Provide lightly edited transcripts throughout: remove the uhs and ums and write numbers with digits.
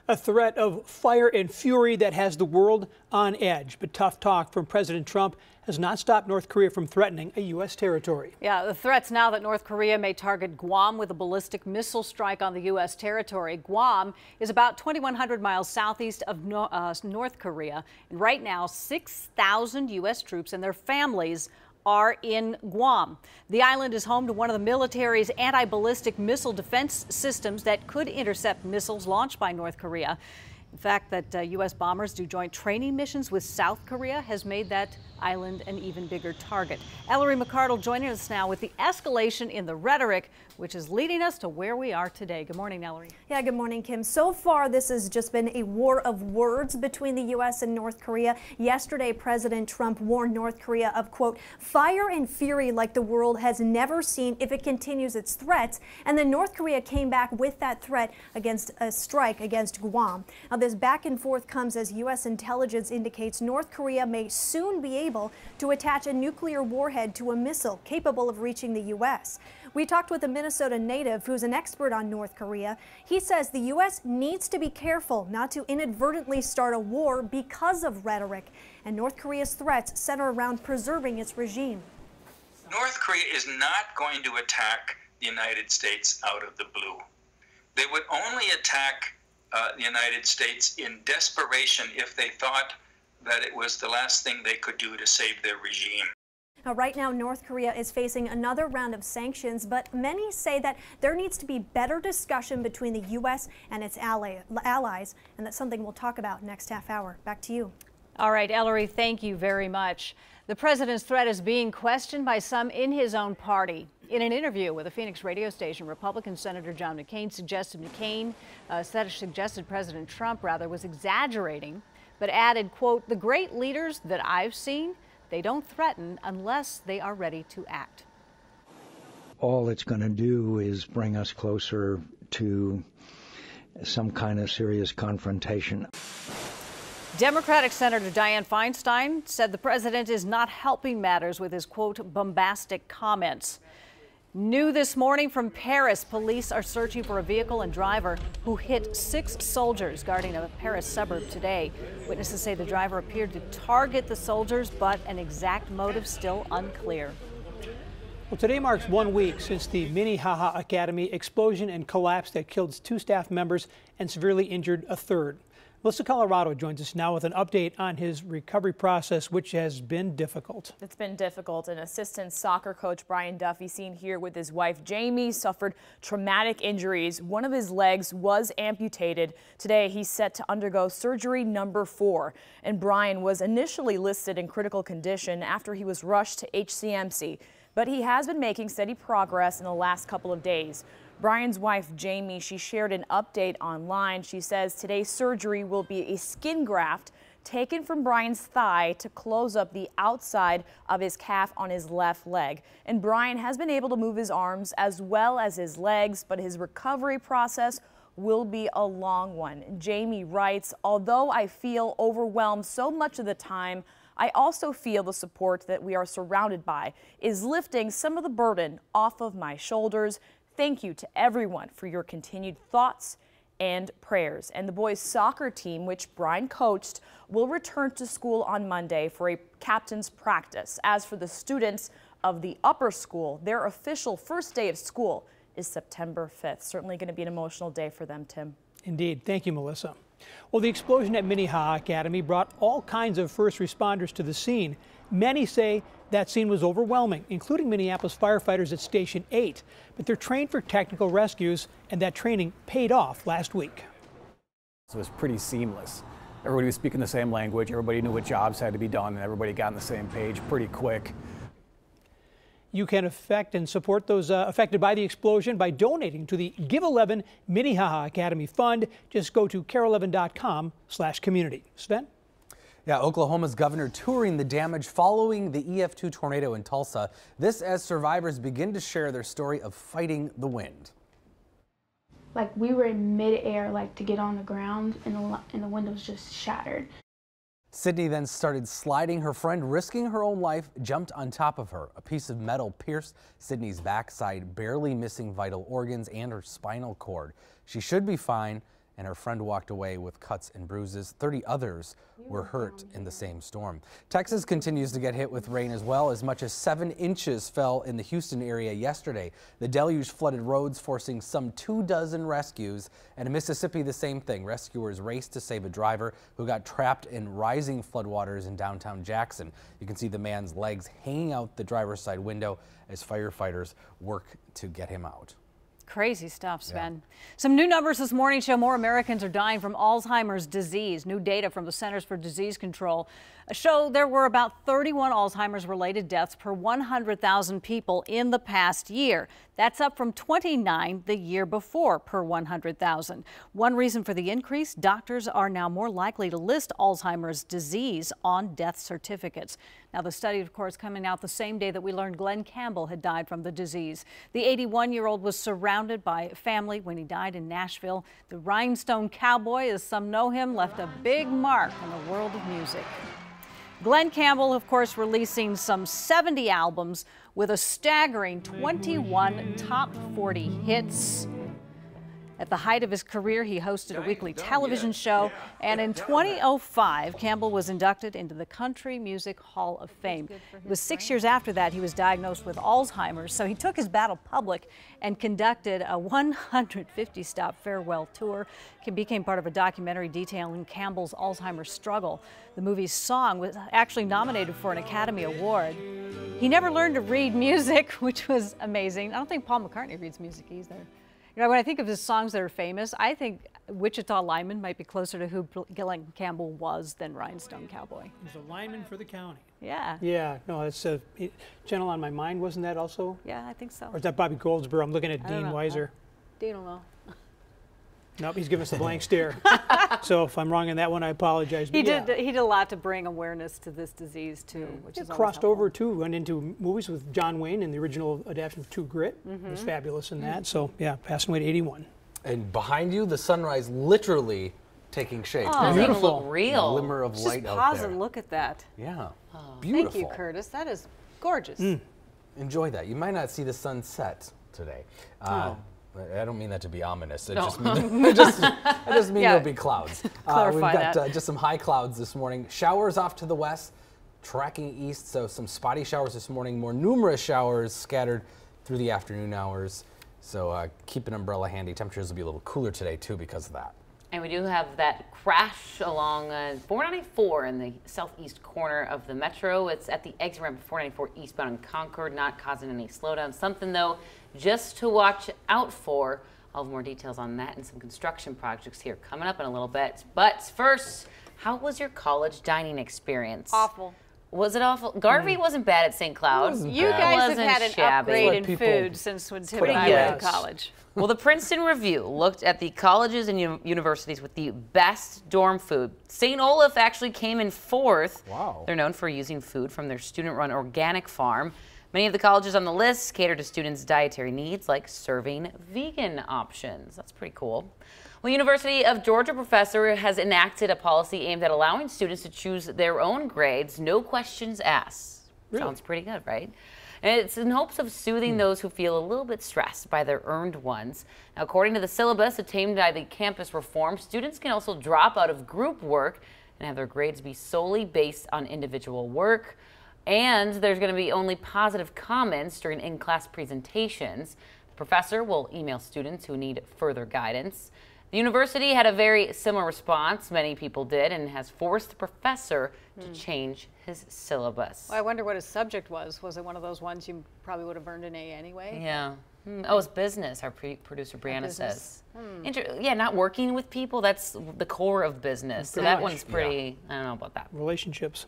A threat of fire and fury that has the world on edge. But tough talk from President Trump has not stopped North Korea from threatening a U.S. territory. Yeah, the threats now that North Korea may target Guam with a ballistic missile strike on the U.S. territory. Guam is about 2,100 miles southeast of North Korea. And right now, 6,000 U.S. troops and their families are in Guam. The island is home to one of the military's anti-ballistic missile defense systems that could intercept missiles launched by North Korea. In fact, that U.S. bombers do joint training missions with South Korea has made that island an even bigger target. Ellery McCardle joining us now with the escalation in the rhetoric, which is leading us to where we are today. Good morning, Ellery. Yeah, good morning, Kim. So far, this has just been a war of words between the U.S. and North Korea. Yesterday, President Trump warned North Korea of, quote, fire and fury like the world has never seen if it continues its threats. And then North Korea came back with that threat against a strike against Guam. Now, this back and forth comes as U.S. intelligence indicates North Korea may soon be able to attach a nuclear warhead to a missile capable of reaching the U.S. We talked with a Minnesota native who's an expert on North Korea. He says the U.S. needs to be careful not to inadvertently start a war because of rhetoric, and North Korea's threats center around preserving its regime. North Korea is not going to attack the United States out of the blue. They would only attack the United States in desperation if they thought that it was the last thing they could do to save their regime. Now, right now, North Korea is facing another round of sanctions, but many say that there needs to be better discussion between the U.S. and its allies, and that's something we'll talk about next half hour. Back to you. All right, Ellery, thank you very much. The president's threat is being questioned by some in his own party. In an interview with a Phoenix radio station, Republican Senator John McCain suggested President Trump was exaggerating, but added, quote, the great leaders that I've seen, they don't threaten unless they are ready to act. All it's going to do is bring us closer to some kind of serious confrontation. Democratic Senator Dianne Feinstein said the president is not helping matters with his, quote, bombastic comments. New this morning from Paris, police are searching for a vehicle and driver who hit 6 soldiers guarding a Paris suburb today. Witnesses say the driver appeared to target the soldiers, but an exact motive still unclear. Well, today marks 1 week since the Minnehaha Academy explosion and collapse that killed 2 staff members and severely injured a third. Melissa Colorado joins us now with an update on his recovery process, which has been difficult. It's been difficult. An assistant soccer coach, Brian Duffy, seen here with his wife, Jamie, suffered traumatic injuries. One of his legs was amputated. Today, he's set to undergo surgery number 4. And Brian was initially listed in critical condition after he was rushed to HCMC. But he has been making steady progress in the last couple of days. Brian's wife, Jamie, she shared an update online. She says today's surgery will be a skin graft taken from Brian's thigh to close up the outside of his calf on his left leg. And Brian has been able to move his arms as well as his legs, but his recovery process will be a long one. Jamie writes, although I feel overwhelmed so much of the time, I also feel the support that we are surrounded by is lifting some of the burden off of my shoulders. Thank you to everyone for your continued thoughts and prayers. And the boys' soccer team, which Brian coached, will return to school on Monday for a captain's practice. As for the students of the upper school, their official first day of school is September 5th. Certainly going to be an emotional day for them, Tim. Indeed. Thank you, Melissa. Well, the explosion at Minnehaha Academy brought all kinds of first responders to the scene. Many say that scene was overwhelming, including Minneapolis firefighters at Station 8. But they're trained for technical rescues, and that training paid off last week. So it was pretty seamless. Everybody was speaking the same language. Everybody knew what jobs had to be done, and everybody got on the same page pretty quick. You can affect and support those affected by the explosion by donating to the Give 11 Minnehaha Academy Fund. Just go to care11.com/community. Sven? Yeah, Oklahoma's governor touring the damage following the EF2 tornado in Tulsa. This as survivors begin to share their story of fighting the wind. Like, we were in midair, like, to get on the ground, and the windows just shattered. Sydney then started sliding. Her friend, risking her own life, jumped on top of her. A piece of metal pierced Sydney's backside, barely missing vital organs and her spinal cord. She should be fine and her friend walked away with cuts and bruises. 30 others were hurt in the same storm. Texas continues to get hit with rain as well. As much as 7 inches fell in the Houston area yesterday. The deluge flooded roads, forcing some 24 rescues. And in Mississippi, the same thing. Rescuers raced to save a driver who got trapped in rising floodwaters in downtown Jackson. You can see the man's legs hanging out the driver's side window as firefighters work to get him out. Crazy stuff, Sven. Yeah. Some new numbers this morning show more Americans are dying from Alzheimer's disease. New data from the Centers for Disease Control show there were about 31 Alzheimer's-related deaths per 100,000 people in the past year. That's up from 29 the year before per 100,000. One reason for the increase, doctors are now more likely to list Alzheimer's disease on death certificates. Now, the study, of course, coming out the same day that we learned Glenn Campbell had died from the disease. The 81-year-old was surrounded by family when he died in Nashville. The Rhinestone Cowboy, as some know him, left a big mark in the world of music. Glenn Campbell, of course, releasing some 70 albums with a staggering 21 top 40 hits. At the height of his career, he hosted a weekly television show, and in 2005, Campbell was inducted into the Country Music Hall of Fame. It was 6 years after that he was diagnosed with Alzheimer's, so he took his battle public and conducted a 150-stop farewell tour. It became part of a documentary detailing Campbell's Alzheimer's struggle. The movie's song was actually nominated for an Academy Award. He never learned to read music, which was amazing. I don't think Paul McCartney reads music either. You know, when I think of his songs that are famous, I think Wichita Lineman might be closer to who Glenn Campbell was than Rhinestone Cowboy. He's a lineman for the county. Yeah. Yeah, no, it's a Gentle on My Mind, wasn't that also? Yeah, I think so. Or is that Bobby Goldsboro? I'm looking at Dean Weiser. Dean don't know. Nope, he's giving us a blank stare. So if I'm wrong on that one, I apologize. He did a lot to bring awareness to this disease too, which is crossed over too, went into movies with John Wayne in the original adaptation of True Grit. He was fabulous in that. So yeah, passing away at 81. And behind you, the sunrise literally taking shape. Oh, beautiful. Look real. A glimmer of light Just out pause there. and look at that. Yeah, Oh, beautiful. thank you, Curtis. That is gorgeous. Enjoy that. You might not see the sunset today. I don't mean that to be ominous. I just mean, I just mean there'll be clouds. We've got just some high clouds this morning. Showers off to the west, tracking east. So some spotty showers this morning. More numerous showers scattered through the afternoon hours. So keep an umbrella handy. Temperatures will be a little cooler today too because of that. And we do have that crash along 494 in the southeast corner of the metro. It's at the exit ramp of 494 eastbound in Concord, not causing any slowdown. Something, though, just to watch out for. I'll have more details on that and some construction projects here coming up in a little bit. But first, how was your college dining experience? Awful. Was it awful? Garvey wasn't bad at St. Cloud. You guys have had an upgrade in food since when Tim and I went to college. Well, the Princeton Review looked at the colleges and universities with the best dorm food. St. Olaf actually came in 4th. Wow. They're known for using food from their student-run organic farm. Many of the colleges on the list cater to students' dietary needs, like serving vegan options. That's pretty cool. Well, University of Georgia professor has enacted a policy aimed at allowing students to choose their own grades, no questions asked. Really? Sounds pretty good, right? And it's in hopes of soothing those who feel a little bit stressed by their earned ones. Now, according to the syllabus obtained by the campus reform, students can also drop out of group work and have their grades be solely based on individual work. And there's going to be only positive comments during in-class presentations. The professor will email students who need further guidance. The university had a very similar response, many people did, and has forced the professor to change his syllabus. Well, I wonder what his subject was. Was it one of those ones you probably would have earned an A anyway? Yeah. Oh, it's business, our producer Brianna says. Yeah, not working with people, that's the core of business. So that one's pretty, I don't know about that. Relationships.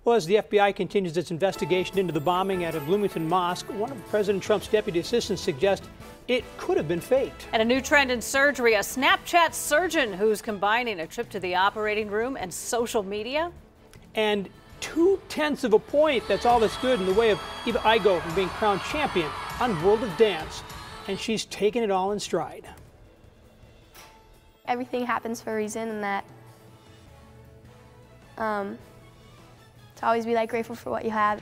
Well, as the FBI continues its investigation into the bombing at a Bloomington mosque, one of President Trump's deputy assistants suggests it could have been faked. And a new trend in surgery, a Snapchat surgeon who's combining a trip to the operating room and social media. And 0.2 of a point, that's all that's good in the way of Eva Igo from being crowned champion on World of Dance. And she's taken it all in stride. Everything happens for a reason, and that to always be like grateful for what you have.